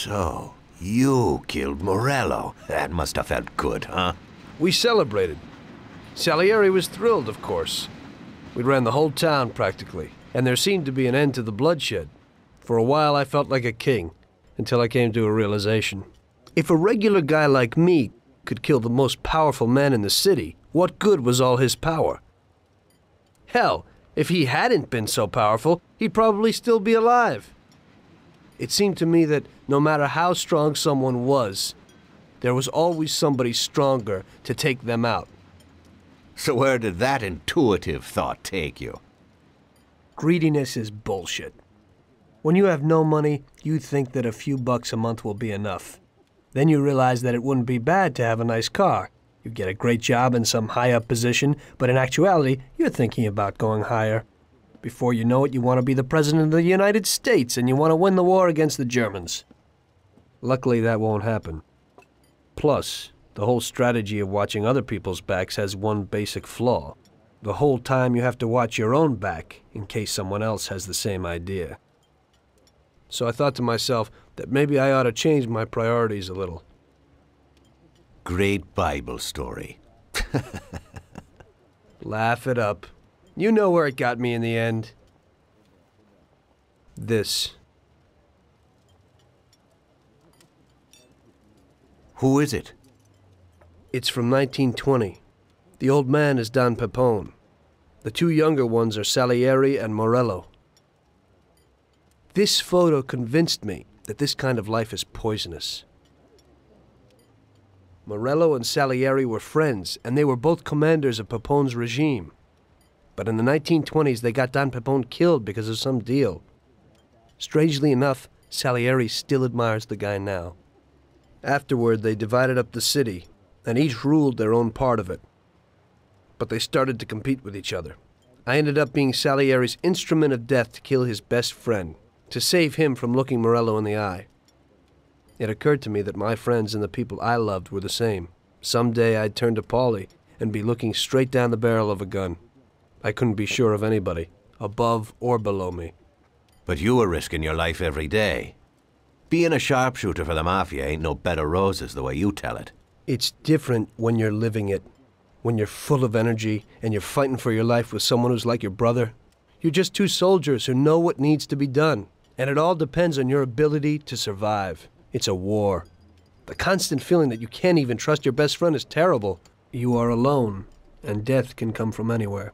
So, you killed Morello. That must have felt good, huh? We celebrated. Salieri was thrilled, of course. We ran the whole town, practically, and there seemed to be an end to the bloodshed. For a while, I felt like a king, until I came to a realization. If a regular guy like me could kill the most powerful man in the city, what good was all his power? Hell, if he hadn't been so powerful, he'd probably still be alive. It seemed to me that no matter how strong someone was, there was always somebody stronger to take them out. So where did that intuitive thought take you? Greediness is bullshit. When you have no money, you think that a few bucks a month will be enough. Then you realize that it wouldn't be bad to have a nice car. You get a great job in some high-up position, but in actuality, you're thinking about going higher. Before you know it, you want to be the President of the United States, and you want to win the war against the Germans. Luckily, that won't happen. Plus, the whole strategy of watching other people's backs has one basic flaw. The whole time you have to watch your own back, in case someone else has the same idea. So I thought to myself that maybe I ought to change my priorities a little. Great Bible story. Laugh it up. You know where it got me in the end. This. Who is it? It's from 1920. The old man is Don Pepone. The two younger ones are Salieri and Morello. This photo convinced me that this kind of life is poisonous. Morello and Salieri were friends, and they were both commanders of Pepone's regime. But in the 1920s, they got Don Pepone killed because of some deal. Strangely enough, Salieri still admires the guy now. Afterward, they divided up the city, and each ruled their own part of it. But they started to compete with each other. I ended up being Salieri's instrument of death to kill his best friend, to save him from looking Morello in the eye. It occurred to me that my friends and the people I loved were the same. Someday I'd turn to Paulie and be looking straight down the barrel of a gun. I couldn't be sure of anybody, above or below me. But you were risking your life every day. Being a sharpshooter for the Mafia ain't no bed of roses the way you tell it. It's different when you're living it. When you're full of energy and you're fighting for your life with someone who's like your brother. You're just two soldiers who know what needs to be done. And it all depends on your ability to survive. It's a war. The constant feeling that you can't even trust your best friend is terrible. You are alone, and death can come from anywhere.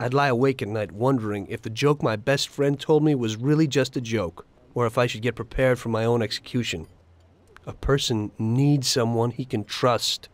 I'd lie awake at night wondering if the joke my best friend told me was really just a joke, or if I should get prepared for my own execution. A person needs someone he can trust.